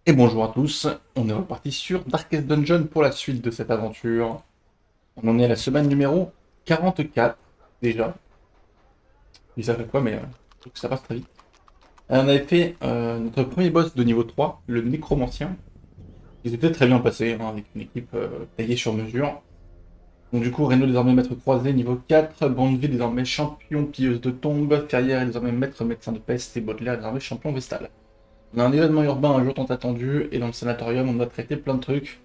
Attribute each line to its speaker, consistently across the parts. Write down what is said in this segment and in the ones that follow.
Speaker 1: Et bonjour à tous, on est reparti sur Darkest Dungeon pour la suite de cette aventure. On en est à la semaine numéro 44 déjà. Je dis ça fait quoi, mais je trouve que ça passe très vite. On avait fait notre premier boss de niveau 3, le Nécromancien. Il était très bien passé, hein, avec une équipe taillée sur mesure. Donc du coup, Reno désormais maître croisé niveau 4, Brandeville désormais champion pilleuse de tombes, Ferrière est désormais maître médecin de peste et Baudelaire est désormais champion vestal. On a un événement urbain un jour tant attendu, et dans le sanatorium, on a traité plein de trucs.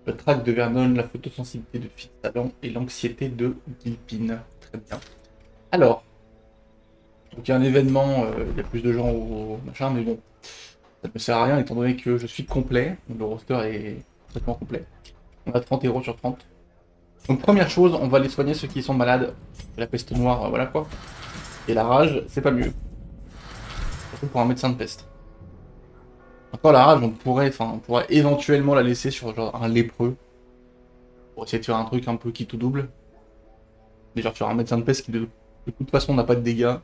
Speaker 1: Le trac de Vernon, la photosensibilité de Fitzallan et l'anxiété de Gilpin. Très bien. Alors, donc il y a un événement, il y a plus de gens au machin, mais bon, ça ne me sert à rien étant donné que je suis complet. Le roster est complètement complet. On a 30 héros sur 30. Donc première chose, on va aller soigner ceux qui sont malades. La peste noire, voilà quoi. Et la rage, c'est pas mieux. Surtout pour un médecin de peste. Encore la rage, on pourrait éventuellement la laisser sur genre un lépreux. Pour essayer de faire un truc un peu qui tout double. Mais genre sur un médecin de peste qui de toute façon n'a pas de dégâts,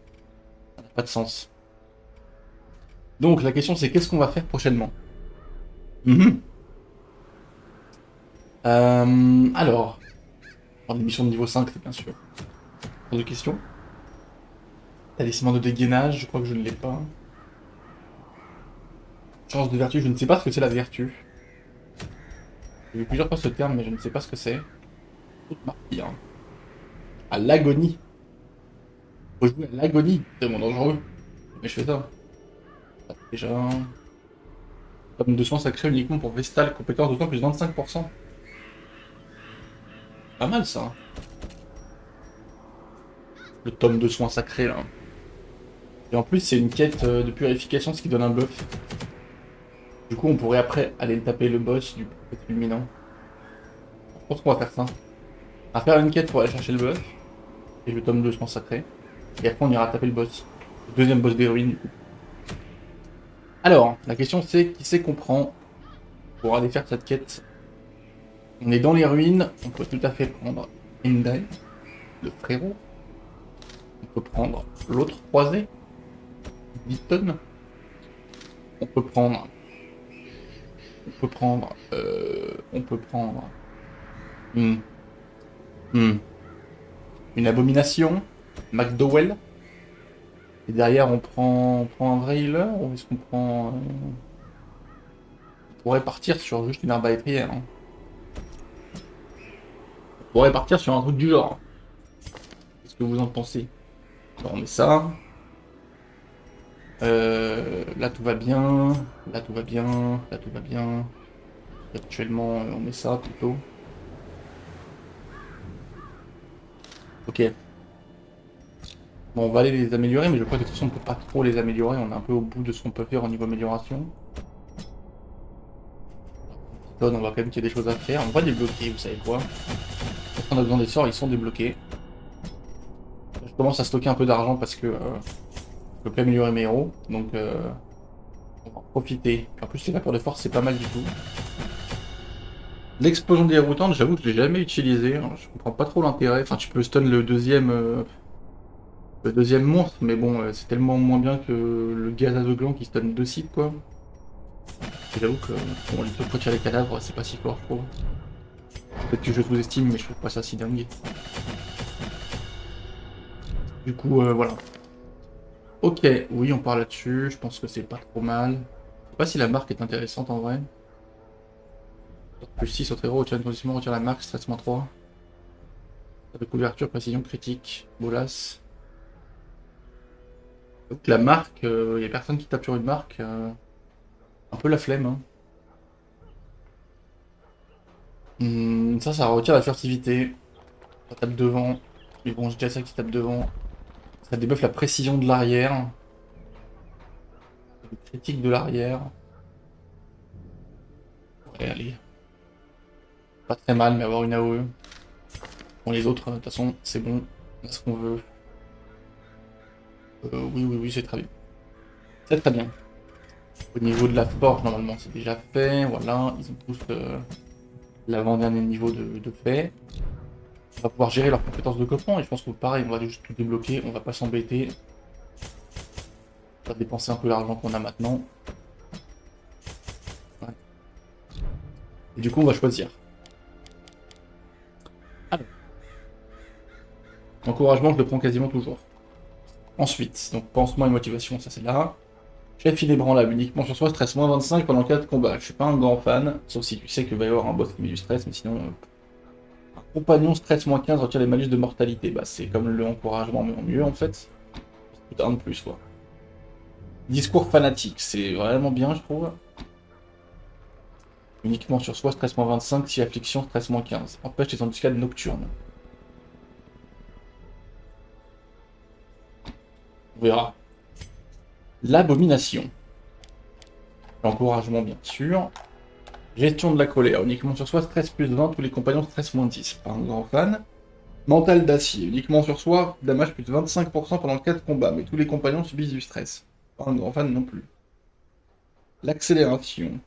Speaker 1: ça n'a pas de sens. Donc la question c'est qu'est-ce qu'on va faire prochainement. Mhm. Alors, en émission de niveau 5, c'est bien sûr. Pas de questions. Talisman de dégainage, je crois que je ne l'ai pas. Chance de vertu, je ne sais pas ce que c'est la vertu. J'ai vu plusieurs fois ce terme, mais je ne sais pas ce que c'est. Toute martyr. À l'agonie. Faut jouer à l'agonie, c'est tellement dangereux. Mais je fais ça. Déjà. Tome de soins sacré uniquement pour Vestal, compétence de soins plus 25%. Pas mal ça. Le tome de soins sacré là. Et en plus, c'est une quête de purification, ce qui donne un buff. Du coup, on pourrait après aller taper le boss du prophète fulminant. Je pense qu'on va faire ça. On va faire une quête pour aller chercher le buff. Et le tome de soins sacré. Et après, on ira taper le boss. Le deuxième boss des ruines, du coup. Alors, la question c'est qui c'est qu'on prend pour aller faire cette quête. On est dans les ruines. On peut tout à fait prendre Endai, le frérot. On peut prendre l'autre croisé, Beaton. On peut prendre. On peut prendre. Hmm, hmm. Une abomination, McDowell. Et derrière, on prend un vrai healer ou est-ce qu'on prend. On pourrait partir sur juste une arbalétrière. Hein. On pourrait partir sur un truc du genre. Qu'est-ce que vous en pensez? Alors, on met ça. Là, tout va bien. Là, tout va bien. Là, tout va bien. Actuellement, on met ça plutôt. Ok. Bon, on va aller les améliorer, mais je crois que de toute façon, on peut pas trop les améliorer. On est un peu au bout de ce qu'on peut faire au niveau amélioration. On va quand même qu'il y ait des choses à faire. On va débloquer, vous savez quoi. Quand on a besoin des sorts, ils sont débloqués. Je commence à stocker un peu d'argent parce que je peux plus améliorer mes héros. Donc on va en profiter. En plus, les vapeurs de force, c'est pas mal du tout. L'explosion déroutante, j'avoue que je l'ai jamais utilisé. Je comprends pas trop l'intérêt. Enfin, tu peux stun le deuxième monstre, mais bon, c'est tellement moins bien que le gaz aveuglant qui stun deux cibles, quoi. Et j'avoue que bon, les trucs pour tirer les cadavres, c'est pas si fort, je trouve. Peut-être que je sous-estime, mais je trouve pas ça si dingue. Du coup, voilà. Ok, oui, on part là-dessus. Je pense que c'est pas trop mal. Je sais pas si la marque est intéressante en vrai. Plus 6 autres héros, retire une condition, retire la marque, stress -3. De couverture, précision critique, bolas. Donc la marque, il y a personne qui tape sur une marque. Un peu la flemme. Hein. Ça retire la furtivité. Ça tape devant. Mais bon, j'ai déjà ça qui tape devant. Ça débuffe la précision de l'arrière. Le critique de l'arrière. Ouais, allez. Pas très mal, mais avoir une AOE. Bon, les autres, de toute façon, c'est bon. On a ce qu'on veut. Oui, oui, oui, c'est très bien. C'est très bien. Au niveau de la forge, normalement, c'est déjà fait. Voilà, ils ont tous l'avant-dernier niveau de fait. On va pouvoir gérer leurs compétences de coffrant. Et je pense que pareil, on va juste tout débloquer. On va pas s'embêter. On va dépenser un peu l'argent qu'on a maintenant. Et du coup, on va choisir. Alors. Encouragement, je le prends quasiment toujours. Ensuite, donc pansement et motivation, ça c'est là. Chef inébranlable, uniquement sur soi, stress moins 25 pendant 4 combats. Je suis pas un grand fan, sauf si tu sais qu'il va y avoir un boss qui met du stress, mais sinon... un compagnon stress moins 15 retire les malus de mortalité. Bah c'est comme le encouragement, mais en mieux en fait. C'est un de plus quoi. Discours fanatique, c'est vraiment bien je trouve. Uniquement sur soi, stress moins 25, si affliction, stress moins 15. Empêche les embuscades nocturnes. On verra. L'abomination. L'encouragement bien sûr. Gestion de la colère, uniquement sur soi, stress plus 20, tous les compagnons stress moins 10. Pas un grand fan. Mental d'acier, uniquement sur soi, damage plus 25% pendant 4 combats, mais tous les compagnons subissent du stress. Pas un grand fan non plus. L'accélération.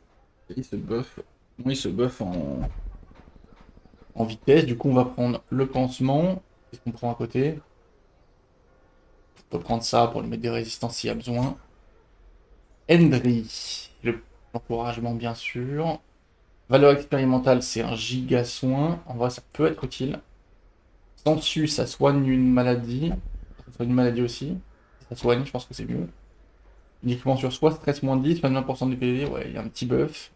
Speaker 1: Il se buff. Oui, il se buff en vitesse. Du coup, on va prendre le pansement. Qu'est-ce qu'on prend à côté? On peut prendre ça pour lui mettre des résistances s'il y a besoin. Hendry. L'encouragement, bien sûr. Valeur expérimentale, c'est un giga soin. En vrai, ça peut être utile. Sensu, ça soigne une maladie. Ça soigne une maladie aussi. Ça soigne, je pense que c'est mieux. Uniquement sur soi, stress moins 10, 20% du PV. Ouais, il y a un petit buff.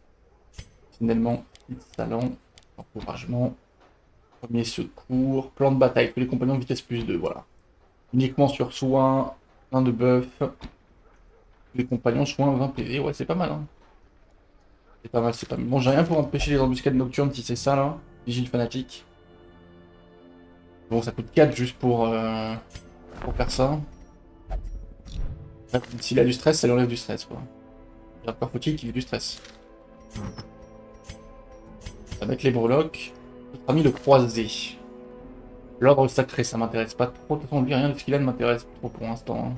Speaker 1: Finalement, talent, encouragement, premier secours, plan de bataille, tous les compagnons vitesse plus 2, voilà. Uniquement sur soin, plein de buff. Tous les compagnons soin 20 PV, ouais c'est pas mal hein. C'est pas mal, c'est pas mal. Bon j'ai rien pour empêcher les embuscades nocturnes si c'est ça là. Vigile fanatique. Bon ça coûte 4 juste pour faire ça. S'il a du stress, ça lui enlève du stress quoi. Il a pas faut-il qu'il ait du stress. Avec les breloques, parmi le croisé. L'ordre sacré, ça m'intéresse pas trop. De toute façon, lui, rien de ce qu'il a ne m'intéresse trop pour l'instant. Hein.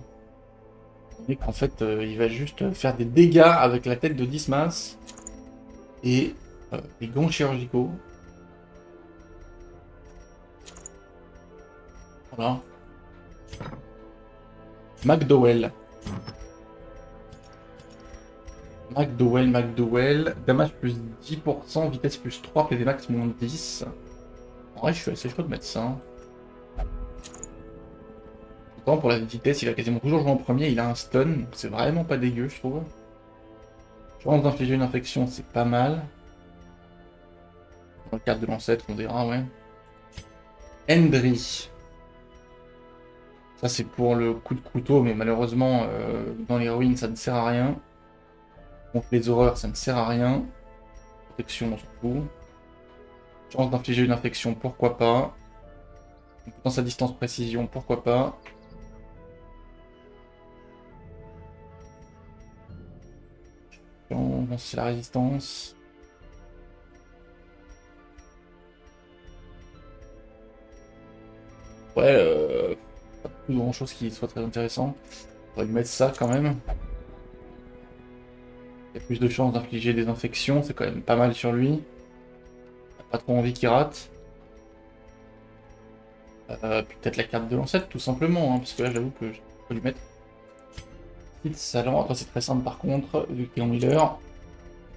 Speaker 1: Et qu'en fait, il va juste faire des dégâts avec la tête de Dismas et les gants chirurgicaux. Voilà. McDowell. McDowell. Damage plus 10%, vitesse plus 3, PV max moins 10. En vrai, je suis assez chaud de mettre ça. Hein. Pourtant, pour la vitesse, il a quasiment toujours joué en premier. Il a un stun. C'est vraiment pas dégueu, je trouve. Chance d'infliger une infection, c'est pas mal. Dans le cadre de l'ancêtre, on verra, ouais. Hendry. Ça, c'est pour le coup de couteau, mais malheureusement, dans les ruines, ça ne sert à rien. Contre les horreurs, ça ne sert à rien. Protection, surtout. Chance d'infliger une infection, pourquoi pas. Dans sa distance précision, pourquoi pas. C'est la résistance. Ouais, pas grand chose qui soit très intéressant. On va lui mettre ça quand même. Il y a plus de chances d'infliger des infections, c'est quand même pas mal sur lui. Pas trop envie qu'il rate. Puis peut-être la carte de l'ancêtre tout simplement, hein, parce que là j'avoue que je peux lui mettre. Petite salon, attends c'est très simple par contre, vu que t'es en healer.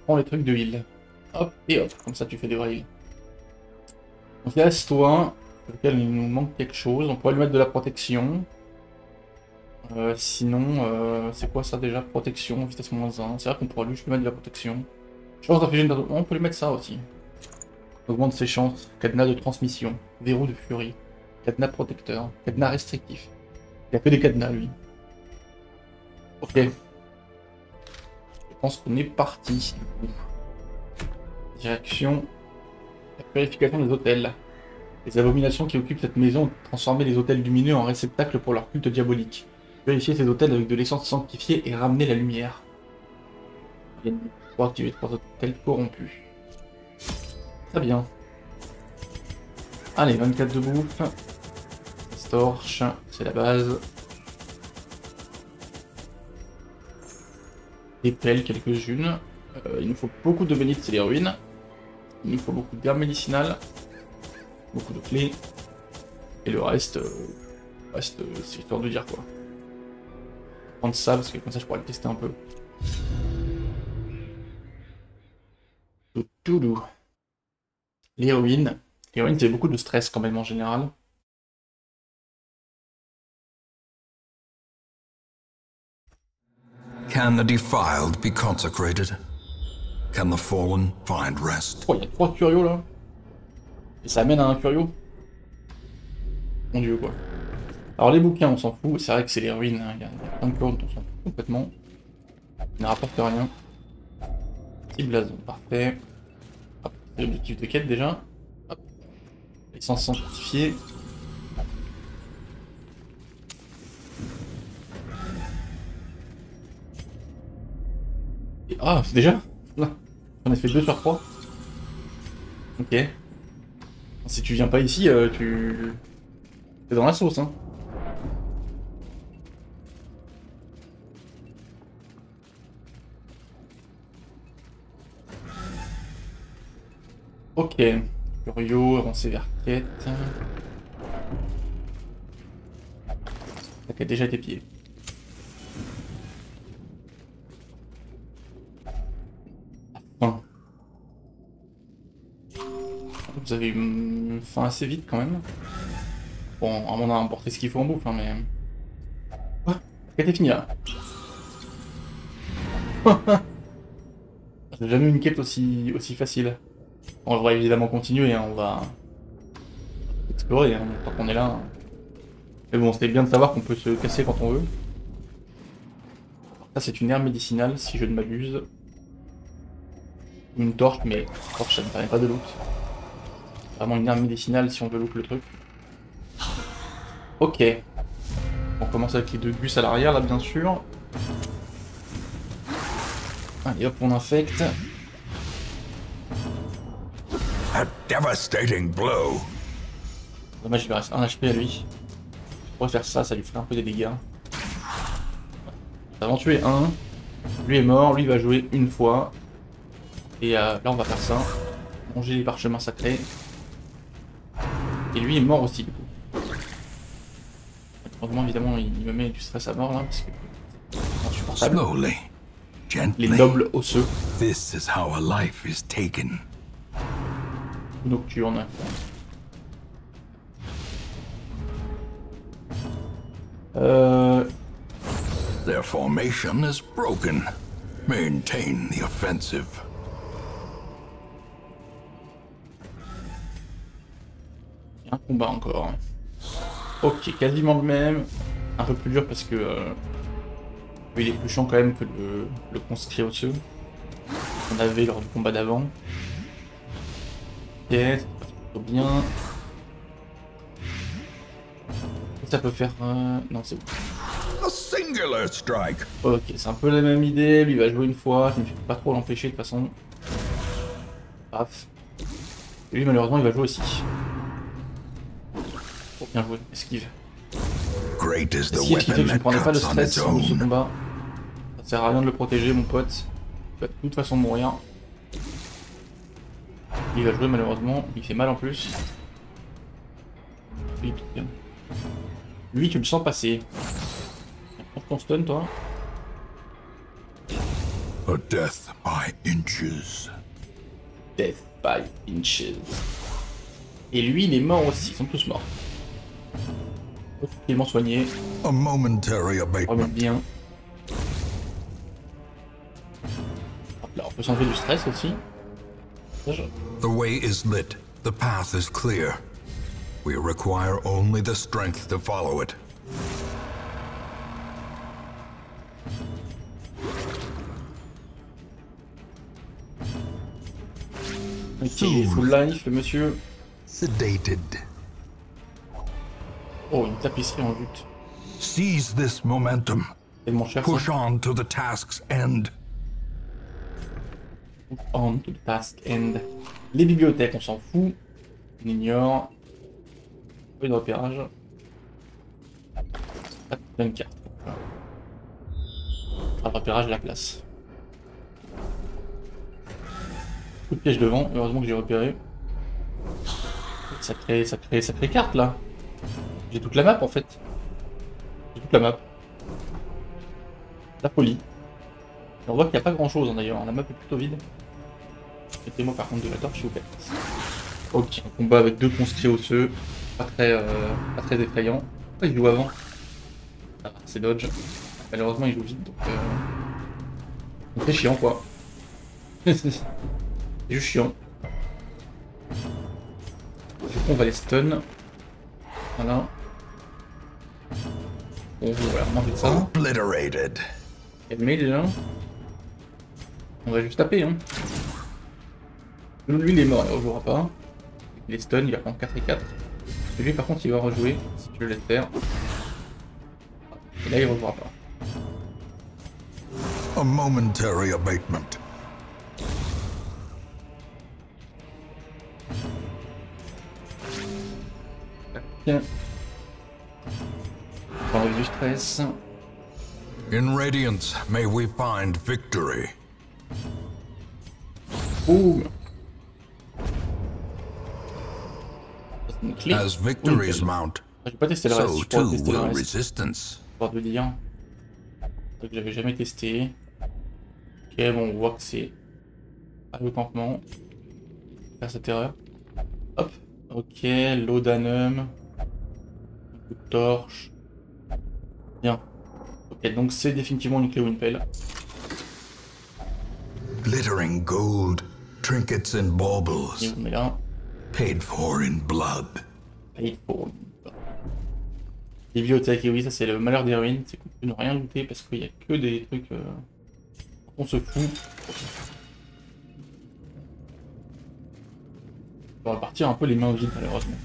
Speaker 1: Prends les trucs de heal. Hop, et hop, comme ça tu fais des vrais heals. Donc il reste toi, sur lequel il nous manque quelque chose, on pourrait lui mettre de la protection. Sinon, c'est quoi ça déjà? Protection, vitesse moins 1. C'est vrai qu'on pourrait lui mettre de la protection. Chance d'infliger une... On peut lui mettre ça aussi. Augmente ses chances. Cadenas de transmission. Verrou de furie. Cadenas protecteur. Cadenas restrictif. Il n'y a que des cadenas, lui. Ok. Je pense qu'on est parti. Direction. La purification des hôtels. Les abominations qui occupent cette maison ont transformé les hôtels lumineux en réceptacles pour leur culte diabolique. Purifier ces hôtels avec de l'essence sanctifiée et ramener la lumière. Pour activer 3 hôtels corrompus. Très bien. Allez, 24 de bouffe. Torche, c'est la base. Des pelles, quelques-unes. Il nous faut beaucoup de bénites, c'est les ruines. Il nous faut beaucoup d'herbes médicinales. Beaucoup de clés. Et le reste, c'est histoire de dire quoi. Je vais prendre ça parce que comme ça je pourrais le tester un peu. Toutoulou. L'héroïne. L'héroïne, c'est beaucoup de stress quand même en général.
Speaker 2: Can the defiled be consecrated? Can the fallen find rest?
Speaker 1: Oh, il y a 3 curios là. Et ça amène à un curio. Mon dieu quoi. Alors les bouquins on s'en fout, c'est vrai que c'est l'héroïne, hein. Il y a plein de curios dont on s'en fout complètement. Il ne rapporte rien. Petit blason, parfait. Hop, c'est l'objectif de quête déjà. Hop. Licence sanctifiée. Et, ah, c'est déjà là. On a fait 2 sur 3. Ok. Si tu viens pas ici, tu... T'es dans la sauce, hein. Ok. Curio, avancer vers quête. Ça a déjà été pillé. Enfin. Vous avez eu faim assez vite quand même. Bon, on a emporté ce qu'il faut en bouffe, hein, mais... Ah, la quête est finie là. J'ai jamais eu une quête aussi facile. On va évidemment continuer, hein, on va explorer hein, tant qu'on est là. Hein. Mais bon, c'était bien de savoir qu'on peut se casser quand on veut. Ça, c'est une herbe médicinale, si je ne m'abuse. Une torche, mais torche, ça ne permet pas de loot. Vraiment une herbe médicinale si on veut loot le truc. Ok. On commence avec les 2 gus à l'arrière, là, bien sûr. Allez, hop, on infecte.
Speaker 2: A devastating blow.
Speaker 1: Dommage, il lui reste 1 HP à lui. Je pourrais faire ça, ça lui ferait un peu des dégâts. Nous avons tué un. Lui est mort, lui va jouer une fois. Et là, on va faire ça. Manger les parchemins sacrés. Et lui est mort aussi, du coup. Heureusement, évidemment, il me met du stress à mort là, parce que c'est insupportable.
Speaker 2: Slowly,
Speaker 1: Les
Speaker 2: gently.
Speaker 1: nobles osseux.
Speaker 2: This is how a life is taken.
Speaker 1: Nocturne.
Speaker 2: Their formation is broken. Maintain the offensive.
Speaker 1: Il y a un combat encore. Ok, quasiment le même. Un peu plus dur parce que il est plus chiant quand même que le conscrit osseux qu'on avait lors du combat d'avant. Ok, ça passe plutôt bien. Ça peut faire... Non, c'est bon.
Speaker 2: A singular strike.
Speaker 1: Ok, c'est un peu la même idée. Lui va jouer une fois. Je ne peux pas trop l'empêcher de toute façon. Paf. Et lui, malheureusement, il va jouer aussi. Oh, bien joué. Esquive.
Speaker 2: Great is the
Speaker 1: Esquive qui fait
Speaker 2: weapon
Speaker 1: que je ne
Speaker 2: that
Speaker 1: prendrai pas le
Speaker 2: cuts on
Speaker 1: stress
Speaker 2: its
Speaker 1: sur ce
Speaker 2: own.
Speaker 1: combat. Ça sert à rien de le protéger, mon pote. Il va de toute façon mourir. Il va jouer malheureusement. Il fait mal en plus. Lui, tu le sens passer. Prends ton stun, toi.
Speaker 2: A death by inches.
Speaker 1: Death by inches. Et lui, il est mort aussi. Ils sont tous morts. Tranquillement soigné.
Speaker 2: A momentary
Speaker 1: Remettre
Speaker 2: abatement.
Speaker 1: bien. Hop là, on peut s'enlever du stress aussi.
Speaker 2: The way is lit. The path is clear. We require only the strength to follow it.
Speaker 1: Ok, il est full life, le monsieur.
Speaker 2: Sedated.
Speaker 1: Oh, une tapisserie en lutte.
Speaker 2: Seize this momentum.
Speaker 1: Tellement cher ça.
Speaker 2: Push on to the task's end.
Speaker 1: On to the task end. Les bibliothèques, on s'en fout. On ignore. Pas de repérage. Pas de plein de cartes. Pas de repérage à la place. Coup de piège devant, heureusement que j'ai repéré. Sacrée carte là. J'ai toute la map en fait. J'ai toute la map. La folie. Et on voit qu'il n'y a pas grand chose d'ailleurs, la map est plutôt vide. Mettez-moi par contre de la torche s'il vous plaît. Ok, un combat avec deux conscrits osseux, pas très effrayant. Pourquoi il joue avant? Ah, c'est dodge. Malheureusement il joue vite donc c'est chiant quoi. C'est juste chiant. Du coup on va les stun. Voilà. Bon voilà, manger de ça. Calmez déjà. On va juste taper hein. Lui il est mort, il ne rejouera pas. Il est stun, il va prendre 4 et 4. Et lui par contre il va rejouer si tu le laisses faire. Et là il ne rejouera pas.
Speaker 2: A momentary abatement.
Speaker 1: Tiens. On enlève du stress.
Speaker 2: In Radiance, may we find victory.
Speaker 1: Boum.
Speaker 2: As victories mount,
Speaker 1: J'ai pas testé le reste,
Speaker 2: so
Speaker 1: je pourrais
Speaker 2: too
Speaker 1: tester le
Speaker 2: will
Speaker 1: reste.
Speaker 2: resistance.
Speaker 1: Histoire de dire. Un truc que j'avais jamais testé. Ok, bon, on voit que c'est à le campement. Faire cette erreur. Hop. Ok, laudanum. Coup de torche. Bien. Ok, donc c'est définitivement une clé ou une pelle.
Speaker 2: Glittering gold, trinkets and
Speaker 1: Et
Speaker 2: baubles,
Speaker 1: on est là.
Speaker 2: paid for in blood.
Speaker 1: Paid for. Bibliothèque, et oui, ça c'est le malheur des ruines, c'est qu'on peut ne rien looter parce qu'il n'y a que des trucs. On se fout. On va repartir un peu les mains vides malheureusement.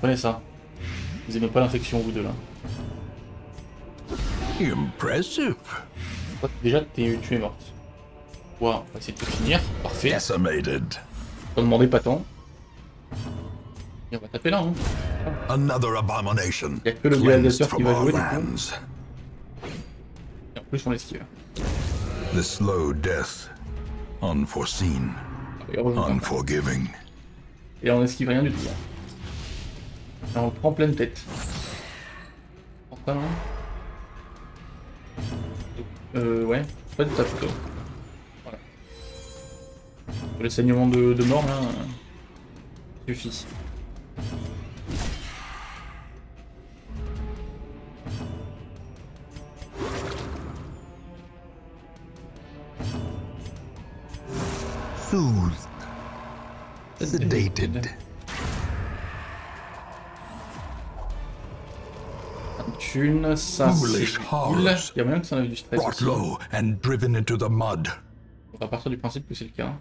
Speaker 1: Prenez ça. Vous aimez pas l'infection vous deux là.
Speaker 2: Impressive.
Speaker 1: Déjà tu es morte. Ouais, on va essayer de te finir. Parfait.
Speaker 2: Decimated.
Speaker 1: On demandait pas tant. Et on va taper là hein.
Speaker 2: Another abomination.
Speaker 1: Il n'y a que le
Speaker 2: Cleansed
Speaker 1: gladiateur qui
Speaker 2: from
Speaker 1: va
Speaker 2: our
Speaker 1: jouer du coup.
Speaker 2: lands.
Speaker 1: Et en plus on esquive.
Speaker 2: The slow death. Unforeseen.
Speaker 1: Et heureusement.
Speaker 2: Unforgiving.
Speaker 1: Et on esquive rien du tout. Et on le prend pleine tête. Enfin non. Ouais. Pas de taf plutôt. Voilà. Le saignement de mort là. Suffit.
Speaker 2: Soothed. Sedated.
Speaker 1: Thune, ça c'est cool. Il y a moyen que ça en ait du stress
Speaker 2: Brought
Speaker 1: aussi.
Speaker 2: low and driven into the mud.
Speaker 1: On va partir du principe que c'est le cas.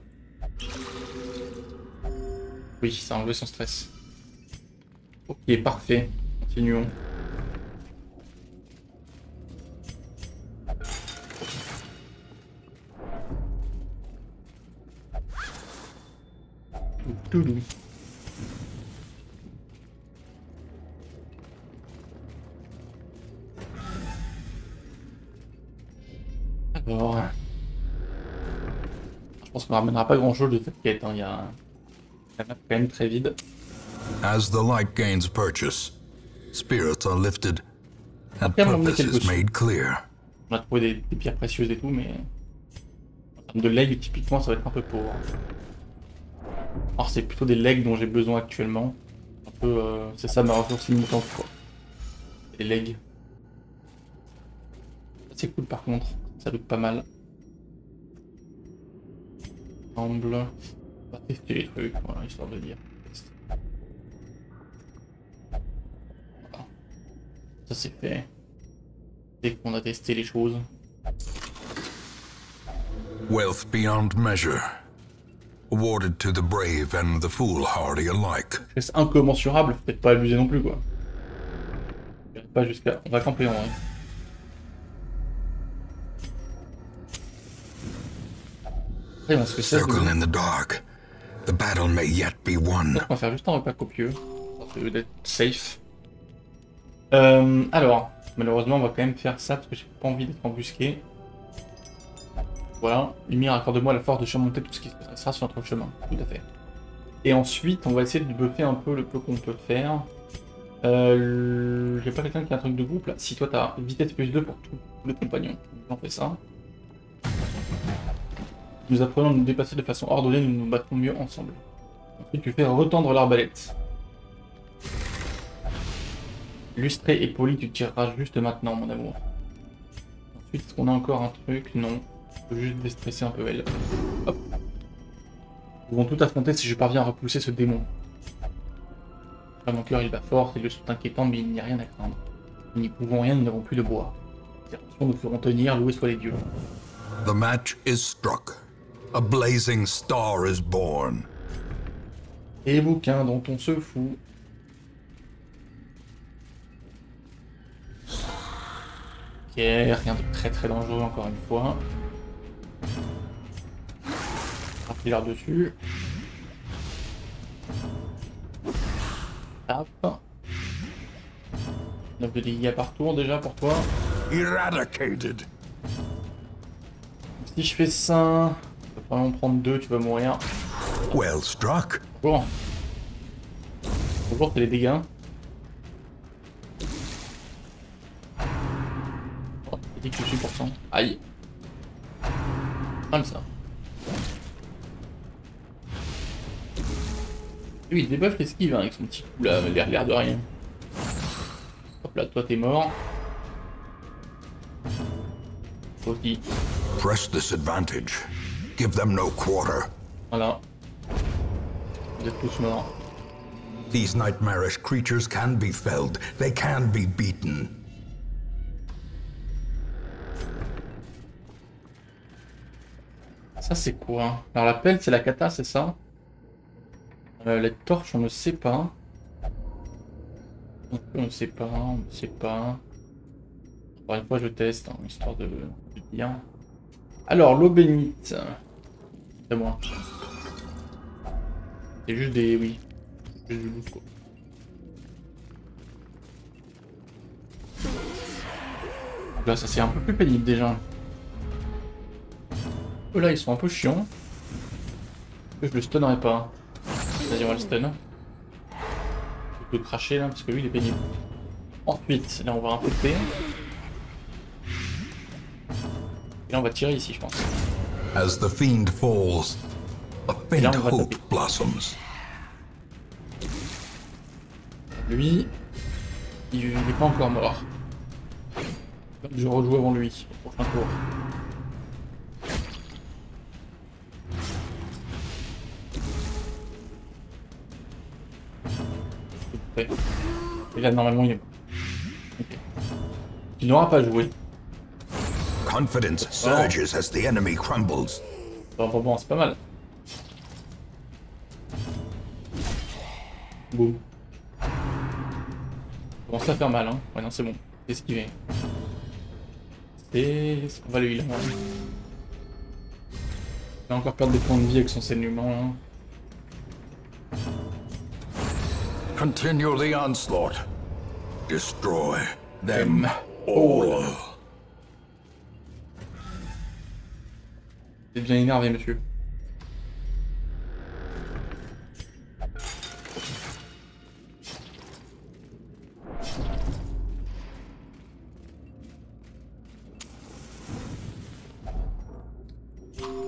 Speaker 1: Oui, ça a enlevé son stress. Ok, parfait. Continuons. Toulou. Alors, je pense qu'on ne ramènera pas grand chose de cette quête. Hein. Il y a la map quand même très vide.
Speaker 2: As the light gains purchase, spirits are lifted and
Speaker 1: Après, on va emmener
Speaker 2: purpose
Speaker 1: quelque
Speaker 2: is
Speaker 1: chose.
Speaker 2: made clear.
Speaker 1: On a trouvé des pierres précieuses et tout, mais en termes de legs, typiquement, ça va être un peu pauvre. Alors, c'est plutôt des legs dont j'ai besoin actuellement. Un peu, c'est ça ma ressource limitante, quoi. Les legs. C'est cool par contre, ça look pas mal. Semble. On va tester les trucs, voilà, histoire de dire. Voilà. Ça c'est fait. Dès qu'on a testé les choses.
Speaker 2: Wealth beyond measure, awarded to the brave and the foolhardy alike.
Speaker 1: C'est incommensurable, faut peut-être pas abuser non plus quoi. Pas jusqu'à. On va camper en vrai. Parce que ça,
Speaker 2: Circle in the dark. The battle may yet be won.
Speaker 1: on va faire juste un repas copieux. Ça fait d'être safe. Alors, malheureusement, on va quand même faire ça parce que j'ai pas envie d'être embusqué. Voilà, lumière, accorde-moi la force de surmonter tout ce qui se passera sur notre chemin. Tout à fait. Et ensuite, on va essayer de buffer un peu le peu qu'on peut faire. J'ai pas quelqu'un qui a un truc de groupe là. Si toi t'as vitesse +2 pour tous les compagnons. On fait ça. Nous apprenons à nous dépasser de façon ordonnée, nous nous battons mieux ensemble. Ensuite tu fais retendre l'arbalète. Lustré et poli, tu tireras juste maintenant mon amour. Ensuite, est-ce qu'on a encore un truc? Non. Je peux juste déstresser un peu elle. Hop. Nous pouvons tout affronter si je parviens à repousser ce démon. Mon cœur il bat fort, ces lieux sont inquiétants, mais il n'y a rien à craindre. Nous n'y pouvons rien, nous n'avons plus de bois. Ces rations nous feront tenir, loués soient les dieux.
Speaker 2: The match is struck. A blazing star is born.
Speaker 1: Et les bouquins dont on se fout. Ok, rien de très très dangereux encore une fois. Rappeler dessus. Hop. 9 de dégâts par tour déjà pour toi.
Speaker 2: Eradicated.
Speaker 1: Si je fais ça, je peux vraiment prendre 2, tu vas mourir.
Speaker 2: Well struck.
Speaker 1: Bon. Bonjour, c'est les dégâts. Oh, il dit que je suis pourtant. Aïe. Mal ça. Lui il débuff l'esquive hein, avec son petit coup là, l'air de rien. Hop là, toi t'es mort. Toi aussi.
Speaker 2: Press this advantage. Give them no quarter.
Speaker 1: Voilà. Vous êtes tous morts.
Speaker 2: These nightmarish creatures can be felled. They can be beaten.
Speaker 1: Ça c'est quoi? Alors la pelle c'est la kata, c'est ça? Les torches on ne sait pas. On ne sait pas, on ne sait pas. Encore une fois je teste, hein, histoire de dire. Alors l'eau bénite. C'est moi. C'est juste des... oui. Juste du loot quoi. Là ça c'est un peu plus pénible déjà. Oh là ils sont un peu chiants. Je le stunnerai pas. Vas-y on va le stun. Je peux cracher là parce que lui il est pénible. Ensuite là on va infecter. Et là on va tirer ici je pense.
Speaker 2: As the fiend falls, a faint hope blossoms.
Speaker 1: Lui, il n'est pas encore mort. Je rejoue avant lui au prochain tour. Et là normalement il est mort. Okay. Tu n'auras pas joué.
Speaker 2: Confidence surges as the enemy crumbles.
Speaker 1: Bon, c'est pas mal. Boum. Commence à faire mal, hein. Ouais, non, c'est bon. Esquiver. C'est ce qu'on va lui là. Il va encore perdre des points de vie avec son saignement là.
Speaker 2: Continue the onslaught. Destroy them all.
Speaker 1: C'est bien énervé, monsieur.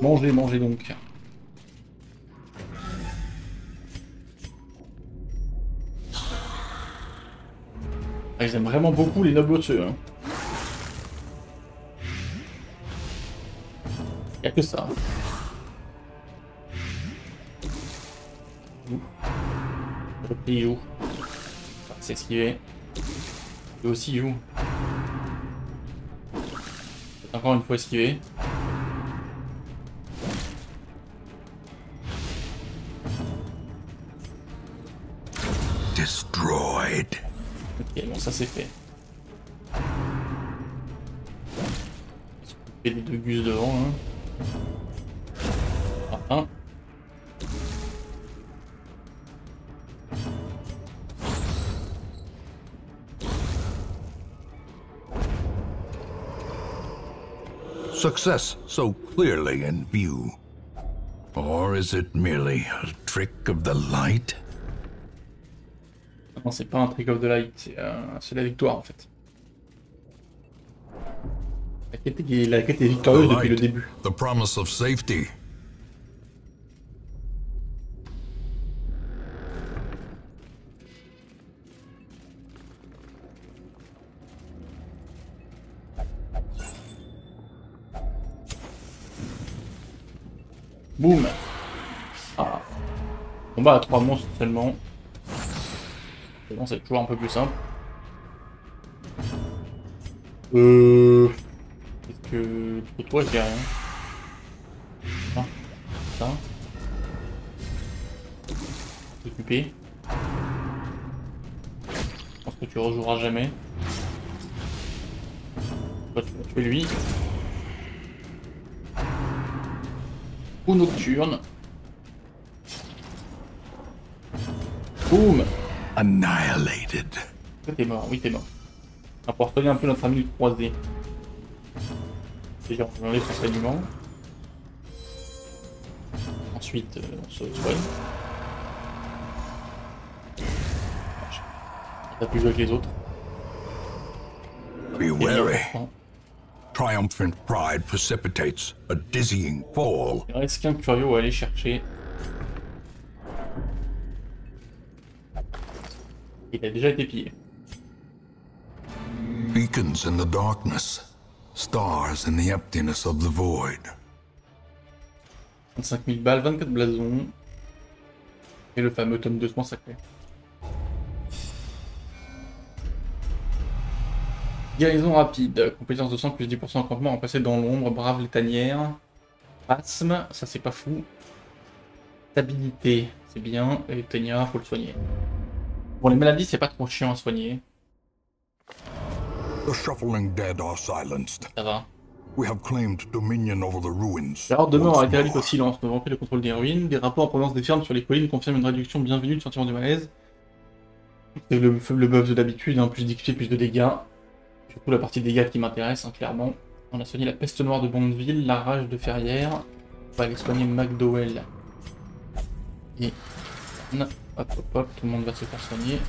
Speaker 1: Mangez, mangez donc. Ah, ils aiment vraiment beaucoup les nobles osseux. Hein. Y'a que ça. Il joue. C'est esquivé. Lui aussi il joue. Encore une fois esquivé.
Speaker 2: Destroyed.
Speaker 1: Ok, bon ça c'est fait. Il y a les deux gus devant. Hein. Ah,
Speaker 2: Success so clearly in view. Or is it merely a trick of the light?
Speaker 1: Non, c'est pas un Trick of the Light, c'est la victoire en fait. La quête est victorieuse depuis le début.
Speaker 2: The promise of safety.
Speaker 1: Boum. Ah. Combat à 3 monstres seulement. C'est bon, c'est toujours un peu plus simple. Qu'est-ce que... Pour toi, je dis rien. Ah, ça. Occupé. Je pense que tu rejoueras jamais. Toi, tu vas tuer lui. Ou nocturne. Boum.
Speaker 2: Annihilated.
Speaker 1: T'es mort, oui t'es mort. On va pouvoir soigner un peu notre ami croisé. Déjà on enlève son saignement. Ensuite on se soigne. On a plus jouer avec les autres.
Speaker 2: Be wary. Triumphant pride precipitates a dizzying fall.
Speaker 1: Il reste qu'un curio à aller chercher. Il a déjà été pillé.
Speaker 2: Beacons in the darkness, stars in the emptiness of the void.
Speaker 1: 25 000 balles, 24 blasons. Et le fameux tome de soins sacré. Guérison rapide, compétence de sang plus 10% campement remplacé dans l'ombre, brave les tanières. Asthme, ça c'est pas fou. Stabilité, c'est bien, et Tania, faut le soigner. Bon, les maladies c'est pas trop chiant à soigner.
Speaker 2: The shuffling dead are silenced.
Speaker 1: Ça va.
Speaker 2: We have claimed dominion over the ruins.
Speaker 1: Alors demeure a été réduite au silence, nous avons pris le contrôle des ruines. Des rapports en provenance des fermes sur les collines confirment une réduction bienvenue de sentiment de malaise. C'est le buff de d'habitude, hein, plus d'XP, plus de dégâts. Surtout la partie dégâts qui m'intéresse, hein, clairement. On a soigné la peste noire de Bondeville, la rage de Ferrières. On va aller soigner McDowell. Et... hop, hop, hop, tout le monde va se faire soigner.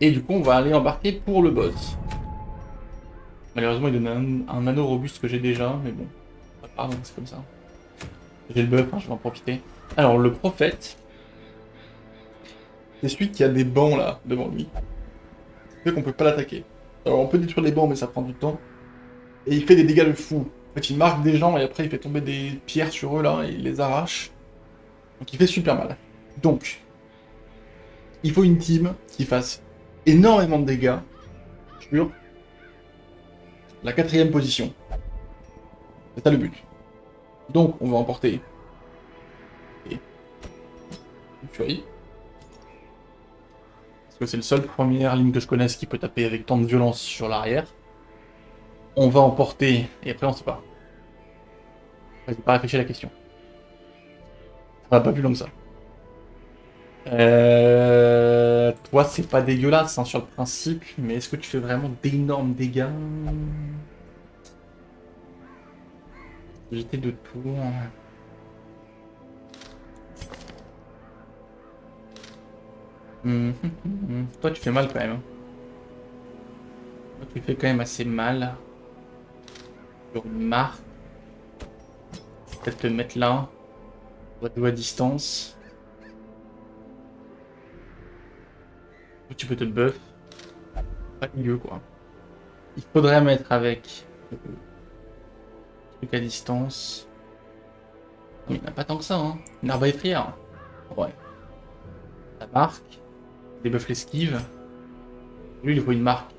Speaker 1: Et du coup, on va aller embarquer pour le boss. Malheureusement, il donne un anneau robuste que j'ai déjà, mais bon. Pardon, c'est comme ça. J'ai le buff, hein, je vais en profiter. Alors, le prophète, c'est celui qui a des bancs là, devant lui. Ce qui fait qu'on peut pas l'attaquer. Alors, on peut détruire les bancs, mais ça prend du temps. Et il fait des dégâts de fou. En fait, il marque des gens et après, il fait tomber des pierres sur eux là, et il les arrache. Donc, il fait super mal. Donc, il faut une team qui fasse énormément de dégâts sur la 4ème position. C'est ça le but. Donc, on va emporter une furie. Parce que c'est le seul première ligne que je connaisse qui peut taper avec tant de violence sur l'arrière. On va emporter... Et après, on sait pas. Je vais pas réfléchir à la question. Ça va pas plus long que ça. Toi, c'est pas dégueulasse hein, sur le principe, mais est-ce que tu fais vraiment d'énormes dégâts? J'étais de tours. Toi, tu fais mal quand même. Toi, tu fais quand même assez mal. Sur une marque. Peut-être te mettre là. On va jouer à distance. Tu peux te buff. Pas milieu quoi. Il faudrait mettre avec truc à distance. Mais il n'y en a pas tant que ça, hein. Une arbalétrière. Ouais. Ça marque. Des buffs l'esquive. Lui, il faut une marque.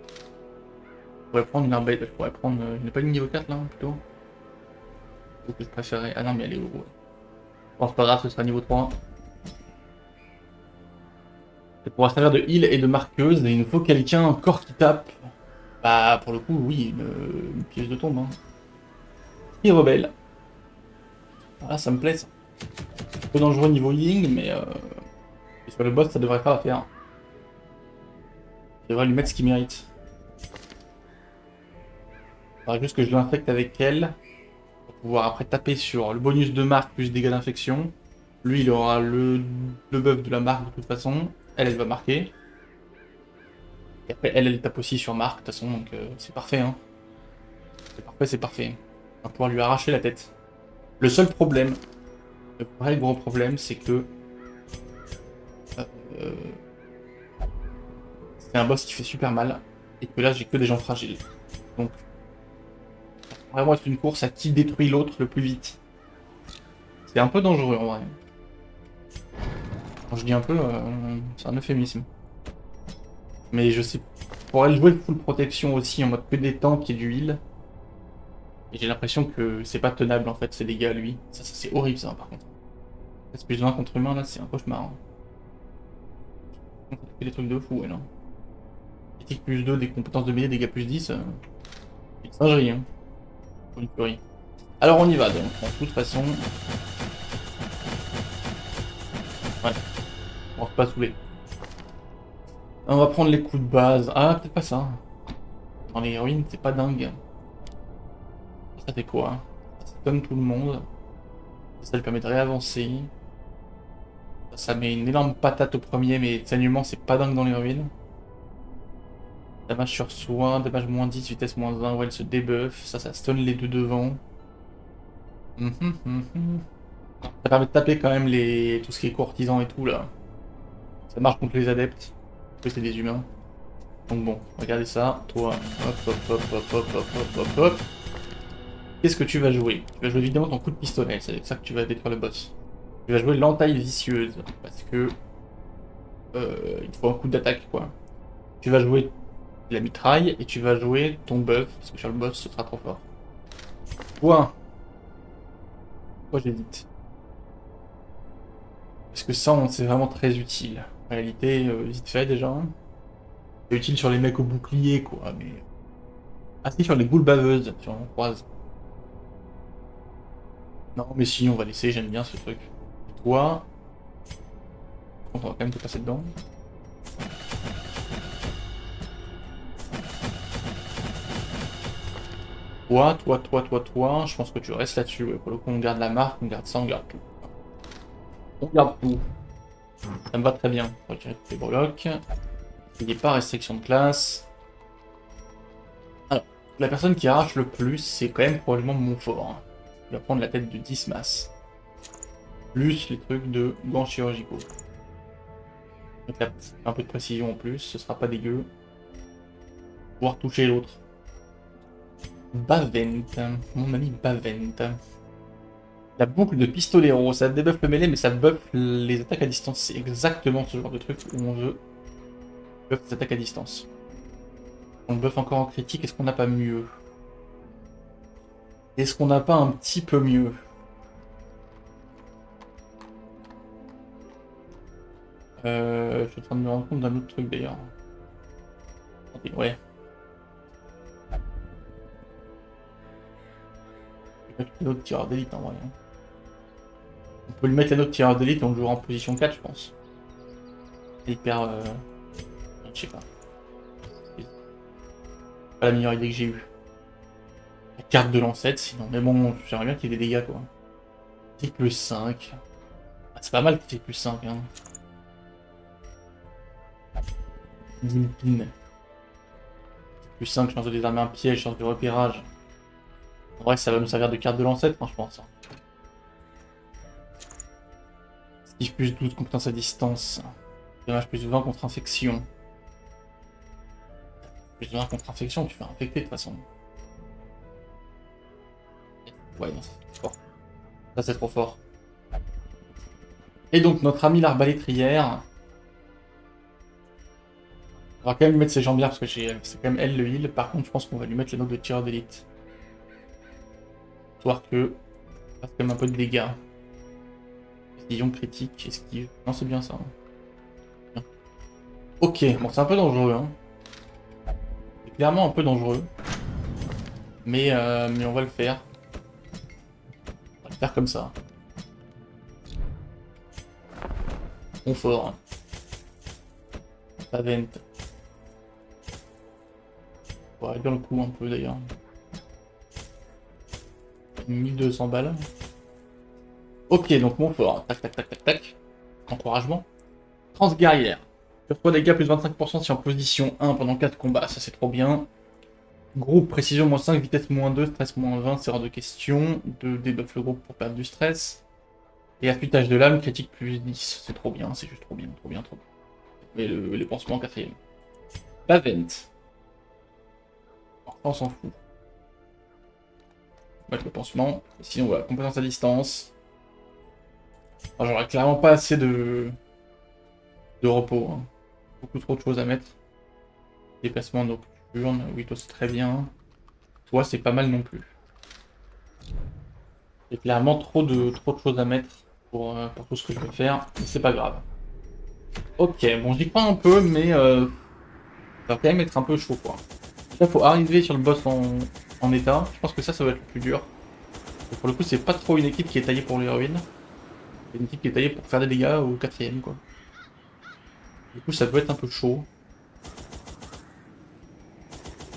Speaker 1: Je pourrais prendre une arbalète. Je pourrais prendre. Il n'y a pas une niveau 4 là, plutôt. Ou que je préférais. Ah non, mais elle est où? Je pense pas grave, ce sera niveau 3. Ça pourra servir de heal et de marqueuse, et il nous faut quelqu'un encore qui tape. Bah, pour le coup, oui, une pièce de tombe. Hein. Et rebelle. Voilà, ça me plaît ça. Un peu dangereux niveau healing, mais sur le boss, ça devrait faire l'affaire. Ça devrait lui mettre ce qu'il mérite. Il faudra juste que je l'infecte avec elle, pour pouvoir après taper sur le bonus de marque plus dégâts d'infection. Lui, il aura le buff de la marque de toute façon. Elle va marquer. Et après, elle tape aussi sur Marc, de toute façon, donc c'est parfait, hein. C'est parfait, c'est parfait. On va pouvoir lui arracher la tête. Le seul problème, le vrai gros problème, c'est que... c'est un boss qui fait super mal, et que là, j'ai que des gens fragiles. Donc, ça va vraiment être une course à qui détruit l'autre le plus vite. C'est un peu dangereux, en vrai. Quand je dis un peu, c'est un euphémisme. Mais je sais, pour elle jouer le full protection aussi en mode que des tanks et du heal. Et j'ai l'impression que c'est pas tenable en fait ces dégâts à lui. Ça c'est horrible ça par contre. C'est plus 20 contre humain là, c'est un cauchemar. Hein. On fait des trucs de fou elle. Hein. Critique plus 2, des compétences de mêlée, dégâts plus 10. C'est une singerie hein. Une furie. Alors on y va donc, en toute façon. Ouais. On va pas saouler. On va prendre les coups de base. Ah peut-être pas ça. Dans les ruines, c'est pas dingue. Ça fait quoi hein. Ça stun tout le monde. Ça lui permet de réavancer. Ça met une énorme patate au premier, mais saignement c'est pas dingue dans les ruines. Damage sur soin, damage moins 10, vitesse moins 1, ouais elle se débuff. Ça stun les deux devant. Ça permet de taper quand même tout ce qui est courtisan et tout là. Ça marche contre les adeptes. Que c'est des humains. Donc bon, regardez ça. Toi, hop, hop, hop, hop, hop, hop, hop, hop, hop. Qu'est-ce que tu vas jouer? Tu vas jouer évidemment ton coup de pistolet, c'est avec ça que tu vas détruire le boss. Tu vas jouer l'entaille vicieuse, parce que il te faut un coup d'attaque quoi. Tu vas jouer la mitraille et tu vas jouer ton buff, parce que sur le boss ce sera trop fort. Point. Pourquoi j'hésite? Parce que ça c'est vraiment très utile. En réalité, vite fait déjà. C'est utile sur les mecs au bouclier quoi, mais... Ah si, sur les boules baveuses, si on en croise. Non mais si, on va laisser, j'aime bien ce truc. Et toi... On va quand même te passer dedans. Toi, je pense que tu restes là-dessus. Ouais. Pour le coup, on garde la marque, on garde ça, on garde tout. On garde tout. Ça me va très bien. On va retirer tous les breloques. Il n'est pas restriction de classe. Alors, la personne qui arrache le plus, c'est quand même probablement Montfort. Hein. Il va prendre la tête de 10 masses. Plus les trucs de gants chirurgicaux. Donc là, un peu de précision en plus, ce sera pas dégueu. Pouvoir toucher l'autre. Bavent, mon ami Bavent. La boucle de pistolero, ça débuffe le mêlée, mais ça buff les attaques à distance. C'est exactement ce genre de truc où on veut buff les attaques à distance. On buff encore en critique, est-ce qu'on n'a pas mieux? Est-ce qu'on n'a pas un petit peu mieux? Je suis en train de me rendre compte d'un autre truc d'ailleurs. Ouais. L'autre tireur d'élite en vrai. On peut lui mettre un autre tireur d'élite et on le jouera en position 4 je pense. Hyper... Je sais pas. Pas la meilleure idée que j'ai eue. La carte de l'ancêtre sinon. Mais bon, j'aimerais bien qu'il y ait des dégâts quoi. C'est plus 5. Ah, c'est pas mal qu'il y ait plus 5 hein. Guillotine. Plus 5, chance de désarmer un piège, chance de repérage. En vrai, ça va nous servir de carte de l'ancêtre, hein, je pense. Esquive plus 12, compétence à distance. Dommage plus 20 contre infection. Plus 20 contre infection, tu vas infecter de toute façon. Ouais, non, c'est trop fort. Ça, c'est trop fort. Et donc, notre ami l'arbalétrière. On va quand même lui mettre ses jambières parce que c'est quand même elle le heal. Par contre, je pense qu'on va lui mettre les notes de tireur d'élite. Histoire que ça fasse quand même un peu de dégâts. Précision critique, esquive. Non, c'est bien ça. Bien. Ok, bon, c'est un peu dangereux. Hein. C'est clairement un peu dangereux. Mais on va le faire. On va le faire comme ça. Confort. Pavent. On va réduire le coup un peu d'ailleurs. 1200 balles. Ok, donc Montfort. Tac, tac, tac, tac, tac. Encouragement. Transguerrière. Sur dégâts plus 25% si en position 1 pendant 4 combats, ça c'est trop bien. Groupe, précision moins 5, vitesse moins 2, stress moins 20, c'est hors de question. 2 debuff le groupe pour perdre du stress. Et affûtage de l'âme, critique plus 10, c'est trop bien, c'est juste trop bien, trop bien, trop bien. Et les pansements en 4ème. Pavent. On s'en fout. On va mettre le pansement. Sinon voilà, compétence à distance. J'aurais clairement pas assez de repos. Hein. Beaucoup trop de choses à mettre. Déplacement nocturne, oui toi c'est très bien. Toi c'est pas mal non plus. Il y a clairement trop de choses à mettre pour tout ce que je vais faire, mais c'est pas grave. Ok, bon j'y crois un peu, mais ça va quand même être un peu chaud quoi. Là faut arriver sur le boss en état, je pense que ça va être le plus dur. Et pour le coup c'est pas trop une équipe qui est taillée pour l'héroïne. C'est une équipe qui est taillée pour faire des dégâts au 4ème quoi. Du coup ça peut être un peu chaud.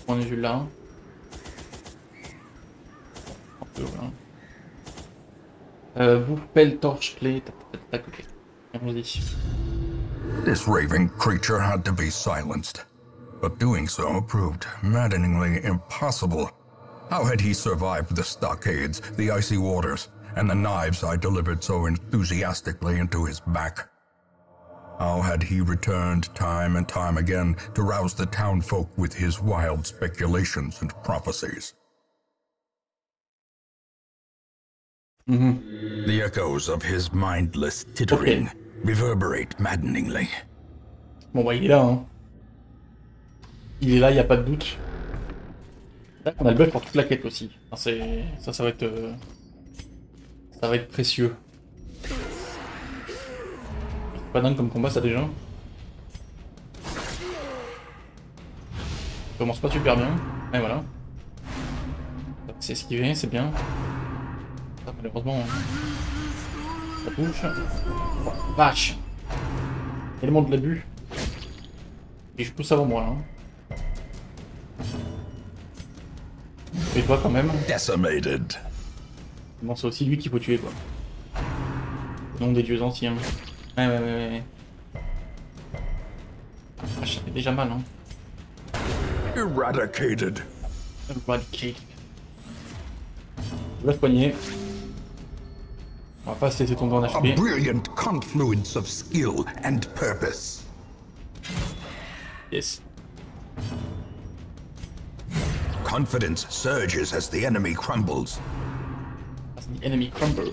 Speaker 1: On est vu là. Un peu voilà. Bouffe, pelle, torche, clé, tac, ok. Allons-y.
Speaker 2: This raving creature had to be silenced, but doing so proved maddeningly impossible. How had he survived the stockades, the icy waters, and the knives I delivered so enthusiastically into his back? How had he returned time and time again to rouse the townfolk with his wild speculations and prophecies? The echoes of his mindless tittering reverberate maddeningly.
Speaker 1: Bon bah il est là hein. Il est là, y a pas de doute. Là, on a le buff pour toute la quête aussi. Enfin, ça va être précieux. C'est pas dingue comme combat ça déjà. Ça commence pas super bien. Et voilà. C'est esquivé, c'est bien. Ça, malheureusement, ça touche. Oh, vache! Tellement de l'abus. Et je pousse avant moi là. Et toi quand même.
Speaker 2: Decimated.
Speaker 1: Bon, c'est aussi lui qu'il faut tuer quoi. Au nom des dieux anciens. Ouais. Ah, ça fait déjà mal hein.
Speaker 2: Eradicated.
Speaker 1: Eradicated. Je vais se poigner. On va pas se laisser tomber en
Speaker 2: A
Speaker 1: HP.
Speaker 2: brilliant confluence of skill and purpose.
Speaker 1: Yes.
Speaker 2: Confidence surges as the enemy crumbles.
Speaker 1: As the enemy crumble.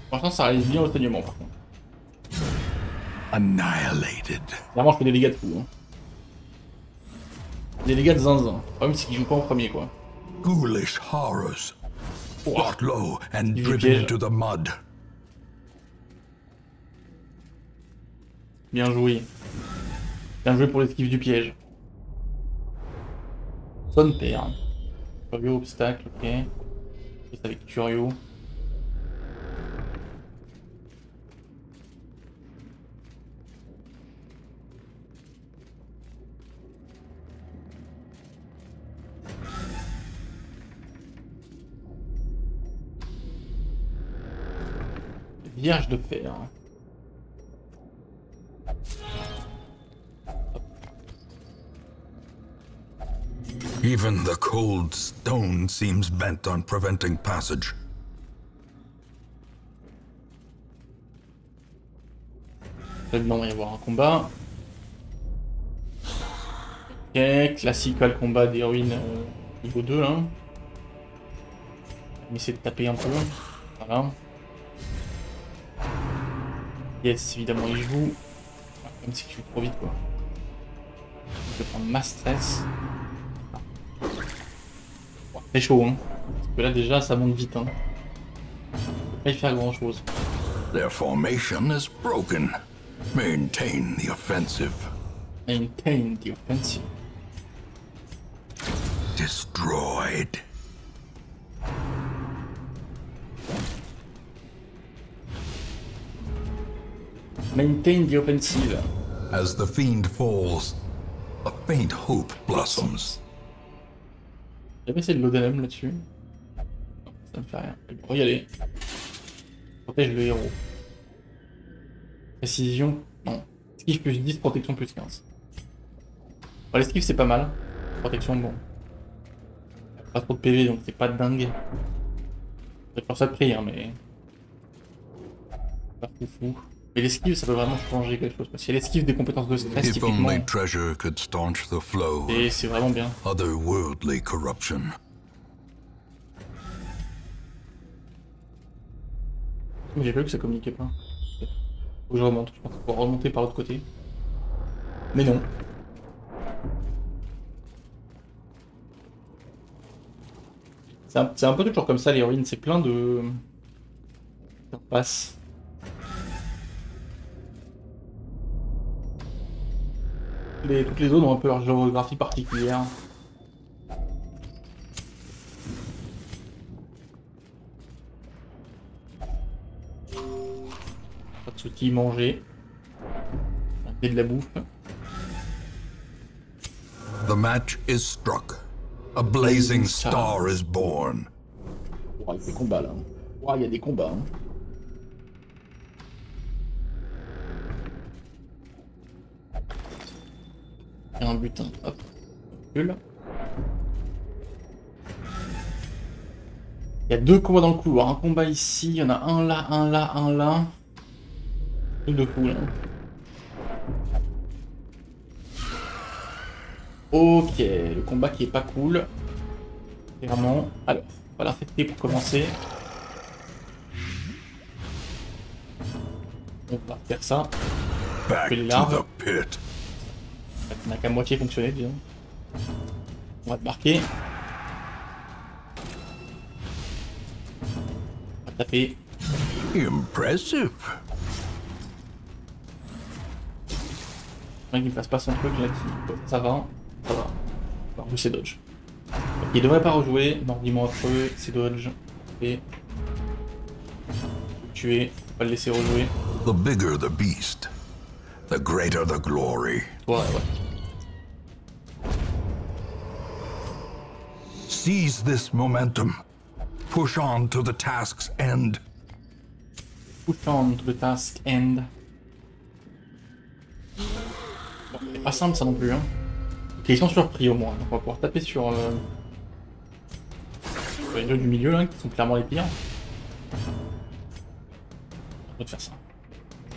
Speaker 1: Franchement, ça réalise bien au saignement par contre.
Speaker 2: Annihilated.
Speaker 1: Clairement, je fais des dégâts de fou. Hein. Des dégâts de zinzin. Le problème, c'est qu'il joue pas en premier quoi.
Speaker 2: Ghoulish horrors. Brought low and
Speaker 1: Il
Speaker 2: driven
Speaker 1: piège.
Speaker 2: into the mud.
Speaker 1: Bien joué. Bien joué pour l'esquive du piège. Sonne père. Curio, obstacle, ok. C'est avec Curio. Vierge de fer.
Speaker 2: Even the cold stone seems bent on preventing passage.
Speaker 1: Là-dedans, il va y avoir un combat. Ok, classical combat d'héroïne niveau 2 là. On va essayer de taper un peu. Voilà. Yes, évidemment il joue. Même si tu joues trop vite quoi. Je vais prendre ma stress. C'est chaud hein. Parce que là déjà ça monte vite hein. Je peux pas y faire grand chose.
Speaker 2: Their formation is broken. Maintain the offensive.
Speaker 1: Maintain the offensive.
Speaker 2: Destroyed.
Speaker 1: Maintain the offensive.
Speaker 2: As the fiend falls, a faint hope blossoms.
Speaker 1: J'avais essayé de l'Odenum là-dessus. Non, ça me fait rien. On va y aller. Protège le héros. Précision, non. Esquive plus 10, protection plus 15. Bon, l'esquive c'est pas mal. Protection, bon. Pas trop de PV donc c'est pas dingue. C'est pour ça de prix, hein, mais. Pas fou. Mais l'esquive ça peut vraiment changer quelque chose. Parce qu'il y a l'esquive des compétences de stress
Speaker 2: If
Speaker 1: typiquement.
Speaker 2: only treasure could staunch the flow
Speaker 1: Et
Speaker 2: of
Speaker 1: c'est vraiment bien.
Speaker 2: otherworldly corruption.
Speaker 1: Mais j'ai pas vu que ça communiquait pas. Faut que je remonte. Je pense qu'il faut remonter par l'autre côté. Mais non. C'est un peu toujours comme ça les ruines, c'est plein de... d'impasses. Toutes les zones ont un peu leur géographie particulière. Pas de soucis, manger. Et de la bouffe.
Speaker 2: The match is struck. A blazing star is born.
Speaker 1: Oh, il y a des combats là. Oh, il y a des combats. Hein. Il y a un butin. Hop. Il y a deux combats dans le couloir. Un combat ici. Il y en a un là, un là, un là. Truc de fou là. Ok, le combat qui est pas cool. Clairement. Alors, on va l'affecter pour commencer. On va faire ça.
Speaker 2: Back
Speaker 1: Les
Speaker 2: to
Speaker 1: larves.
Speaker 2: the pit.
Speaker 1: On n'a qu'à moitié fonctionné, disons. On va te marquer. On va taper.
Speaker 2: Impressive.
Speaker 1: Qu'il ne fasse pas son truc là, ça va. Ça va. Alors, c'est dodge. Il devrait pas rejouer. Mordiment affreux, c'est dodge. Et. Tuer. Faut pas le laisser rejouer.
Speaker 2: The bigger the beast, the greater the glory.
Speaker 1: Ouais, ouais.
Speaker 2: Seize this momentum. Push on to the task's end.
Speaker 1: Push on to the task end. Bon, c'est pas simple ça non plus. Hein. Ok, ils sont surpris au moins. Donc on va pouvoir taper sur les deux du milieu là, qui sont clairement les pires. On va faire ça.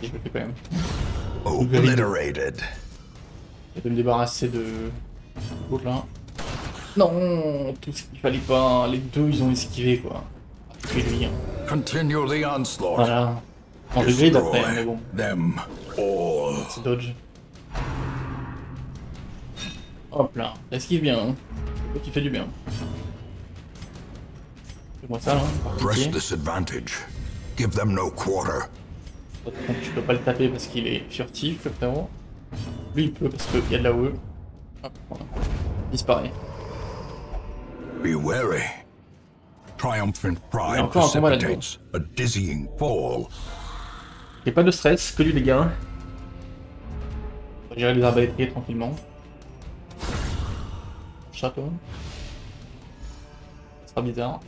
Speaker 1: Et je le fais quand même.
Speaker 2: Obliterated.
Speaker 1: Et de me débarrasser de l'autre là. Non, tout ce qu'il fallait pas. Les deux ils ont esquivé quoi. Tuer lui. Hein.
Speaker 2: Continue the onslaught.
Speaker 1: Voilà. On regrette après, mais bon.
Speaker 2: Them all.
Speaker 1: C'est dodge. Hop là, esquive bien. Hein. C'est qui fait du bien. Fais-moi ça là. Par
Speaker 2: Press
Speaker 1: pitié.
Speaker 2: this advantage. Give them no quarter.
Speaker 1: Donc, tu peux pas le taper parce qu'il est furtif, le frérot. Lui il peut parce qu'il y a de la OE. Hop, voilà. Disparaît.
Speaker 2: Be wary. Triumphant
Speaker 1: Il y a
Speaker 2: pride
Speaker 1: encore un combat là-dedans.
Speaker 2: precipitates a dizzying fall.
Speaker 1: Il n'y a pas de stress, que du dégât. On va gérer les arbalétriers tranquillement. Château. Ce sera bizarre.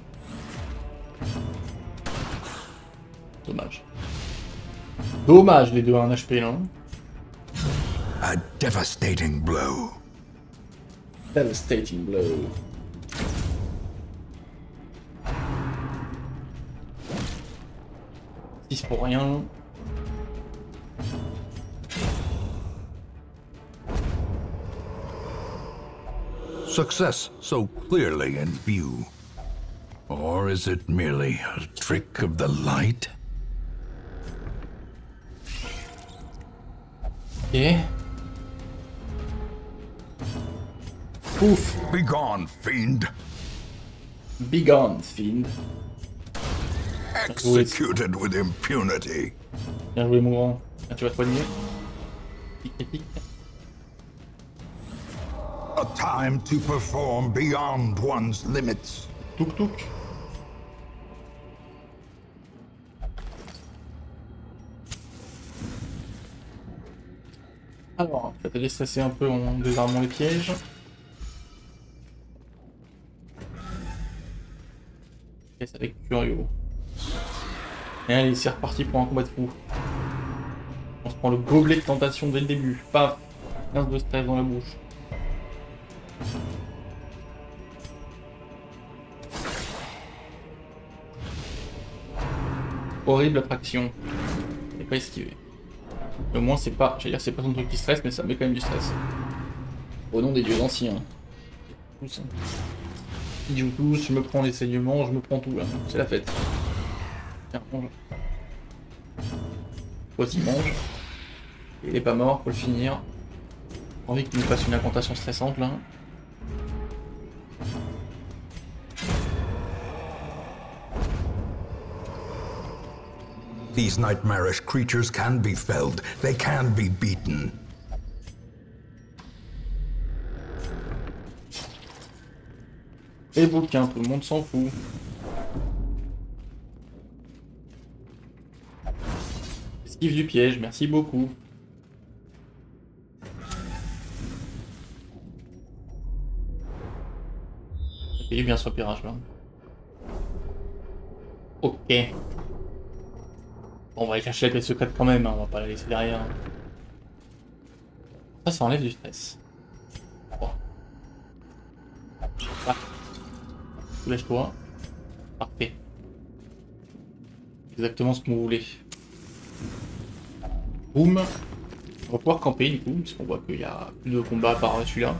Speaker 1: Dommage. Dommage les deux à un HP là.
Speaker 2: A devastating blow.
Speaker 1: Devastating blow. Six pour rien.
Speaker 2: Success so clearly in view. Or is it merely a trick of the light?
Speaker 1: Ok. Ouf.
Speaker 2: Be gone, fiend.
Speaker 1: Be gone, fiend.
Speaker 2: Executed with impunity.
Speaker 1: Bien joué, mon grand. Là, tu vas te soigner. Tic, tic, tic.
Speaker 2: A time to perform beyond one's limits.
Speaker 1: Touk touk. Alors, ça t'a déstressé un peu en désarmant les pièges. Et c'est avec Curio. Et allez, c'est reparti pour un combat de fou. On se prend le gobelet de tentation dès le début. Paf, 15 de stress dans la bouche. Horrible attraction. Et pas esquivé. Au moins c'est pas, j'allais dire c'est pas son truc qui stresse, mais ça met quand même du stress. Au nom des dieux anciens. Tous. Ils jouent tous, je me prends les saignements, je me prends tout là. C'est la fête. Tiens, mange. Aussi mange. Il est pas mort, faut le finir. Envie qu'il nous fasse une incantation stressante là.
Speaker 2: These nightmarish creatures can be felled. They can be beaten.
Speaker 1: Et bouquin, tout le monde s'en fout. Esquive du piège, merci beaucoup. Ça fait du bien ce repérage là. Ok. Bon, on va aller chercher la pièce secrète quand même, hein, on va pas la laisser derrière. Ça enlève du stress. Bon. Ah. Lâche-toi. Parfait. Exactement ce qu'on voulait. Boum. On va pouvoir camper du coup, parce qu'on voit qu'il y a plus de combats par celui-là.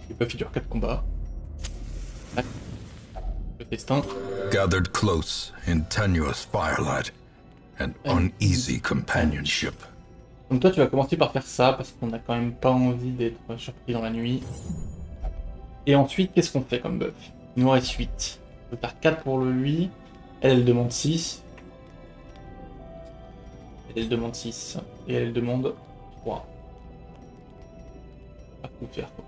Speaker 1: Les buffs dure 4 combats. Le festin.
Speaker 2: Gathered close in tenuous firelight and uneasy companionship.
Speaker 1: Donc toi tu vas commencer par faire ça, parce qu'on a quand même pas envie d'être surpris dans la nuit. Et ensuite, qu'est-ce qu'on fait comme buff? Il nous reste 8. On peut faire 4 pour le lui. Elle demande 6. Elle demande 6. Et elle demande 3. Pas tout faire quoi.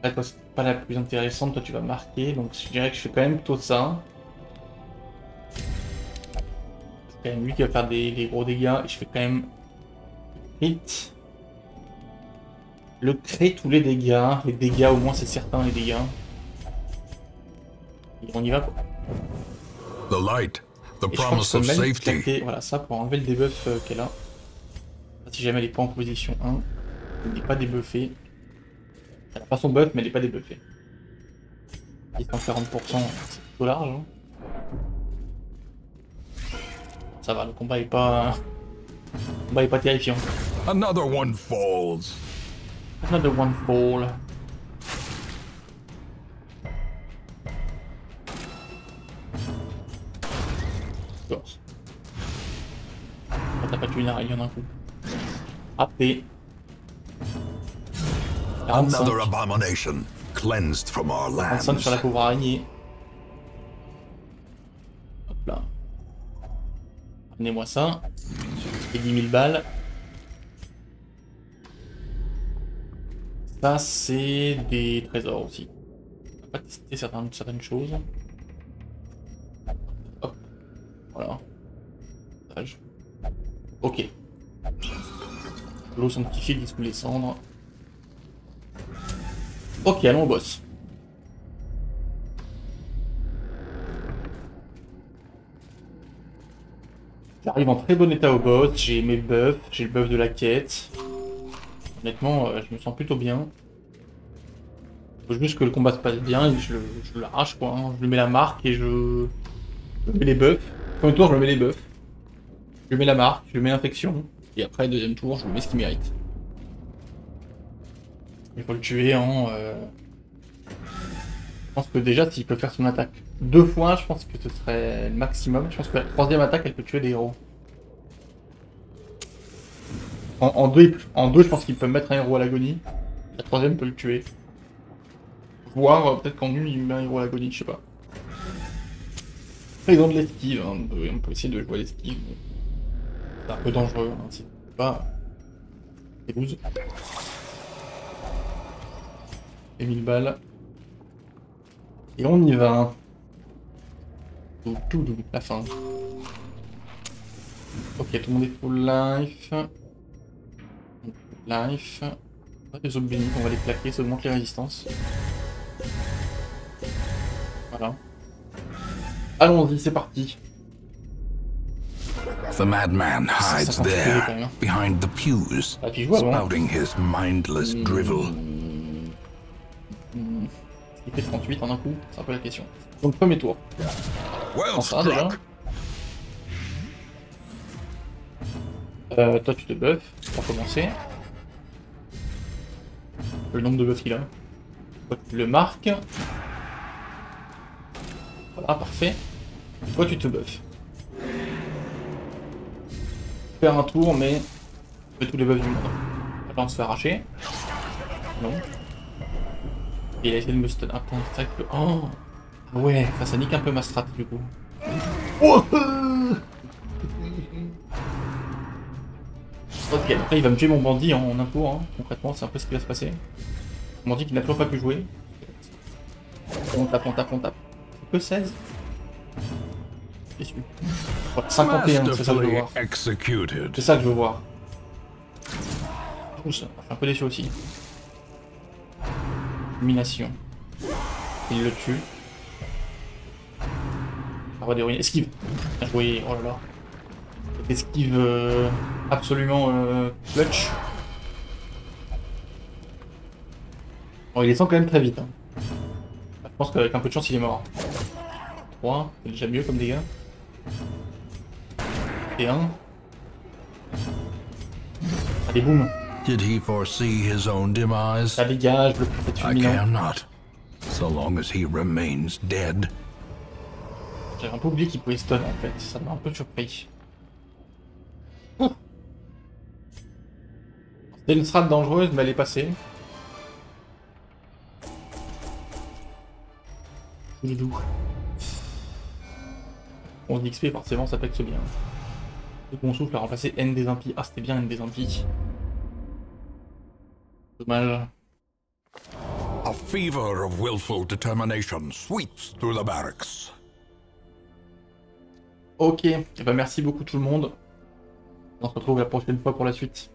Speaker 1: Là, toi, c'est pas la plus intéressante. Toi, tu vas marquer. Donc, je dirais que je fais quand même plutôt ça. C'est quand même lui qui va faire des gros dégâts. Et je fais quand même crit. Le crit tous les dégâts. Les dégâts, au moins, c'est certain, les dégâts. Et on y va quoi.
Speaker 2: The light, the
Speaker 1: Et je pense
Speaker 2: promise
Speaker 1: que
Speaker 2: of
Speaker 1: même
Speaker 2: safety.
Speaker 1: claquer, voilà, ça pour enlever le debuff qu'elle a. Si jamais elle n'est pas en position 1, elle n'est pas débuffée. Elle n'a pas son buff, mais elle n'est pas débuffée. 140%, c'est plutôt large. Hein. Ça va, le combat est pas. Le combat est pas terrifiant.
Speaker 2: Another one falls.
Speaker 1: Another one fall. T'as pas tué une araignée en un coup. Raté. 45.
Speaker 2: Another abomination cleansed from our
Speaker 1: 45 sur la
Speaker 2: lands.
Speaker 1: pauvre araignée. Hop là. Amenez-moi ça. Et 10 000 balles. Ça, c'est des trésors aussi. On va pas tester certaines choses. Hop. Voilà. Ok. L'eau sanctifiée qui sous les cendres. Ok, allons au boss. J'arrive en très bon état au boss, j'ai mes buffs, j'ai le buff de la quête. Honnêtement, je me sens plutôt bien. Faut juste que le combat se passe bien et je l'arrache quoi. Hein. Je lui mets la marque et je mets les buffs. Premier tour, je me mets les buffs. Je lui mets la marque, je lui mets l'infection. Et après, deuxième tour, je lui mets ce qu'il mérite. Il faut le tuer en... Je pense que déjà, s'il peut faire son attaque 2 fois, je pense que ce serait le maximum. Je pense que la troisième attaque, elle peut tuer des héros. En deux, je pense qu'il peut mettre un héros à l'agonie. La troisième peut le tuer. Voire, peut-être qu'en une, il met un héros à l'agonie, je sais pas. Après, ils ont de l'esquive, hein. On peut essayer de jouer à l'esquive. C'est un peu dangereux, hein, si pas. Et 12. Et 1000 balles. Et on y va. Tout, la fin. Ok, tout le monde est full life. Life. Les autres bénis, on va les plaquer, ça augmente les résistances. Voilà. Allons-y, c'est parti.
Speaker 2: The madman hides
Speaker 1: Ça fait quand
Speaker 2: there,
Speaker 1: même.
Speaker 2: behind the pews,
Speaker 1: Ah, tu joues avant.
Speaker 2: spouting his mindless drivel.
Speaker 1: Il fait 38 en un coup, c'est un peu la question. Donc premier tour.
Speaker 2: Well
Speaker 1: Prends ça déjà.
Speaker 2: struck.
Speaker 1: Toi tu te buffes pour commencer. Le nombre de buffs qu'il a. Toi tu le marques. Voilà, parfait. Et toi tu te buffes. Faire un tour, mais tu fais tous les buffs du monde. Attends, on se fait arracher. Non. Et il a essayé de me stun. Ah putain, c'est vrai que... Oh ah ouais, ça nique un peu ma strat du coup. Oh ok, après il va me tuer mon bandit en un tour, hein. Concrètement c'est un peu ce qui va se passer. Mon bandit qui n'a toujours pas pu jouer. On tape, on tape, on tape. C'est que 16. Déçu. 51, c'est ça que je veux voir.
Speaker 2: Executed.
Speaker 1: C'est ça que je veux voir. Je suis un peu déçu aussi. Domination. Il le tue. Paroi d'héroïne. Esquive. Bien joué, oh là là. Esquive absolument clutch. Bon, il descend quand même très vite. Hein. Je pense qu'avec un peu de chance, il est mort. 3, c'est déjà mieux comme dégâts. Et 1. Allez, boum.
Speaker 2: Did he foresee his own demise?
Speaker 1: Ça dégage, le prophète
Speaker 2: I
Speaker 1: fulminant.
Speaker 2: care not, so long as he remains dead.
Speaker 1: J'avais un peu oublié qu'il pouvait stun en fait, ça m'a un peu surpris. Ouh. C'était une strat dangereuse, mais elle est passée. Doudou. 11 d'XP, forcément, ça pexe bien. Le bon souffle a remplacé N des impies. Ah, c'était bien N des impies. Dommage.
Speaker 2: A fever of willful determination sweeps through the barracks.
Speaker 1: Ok, et bah merci beaucoup tout le monde. On se retrouve la prochaine fois pour la suite.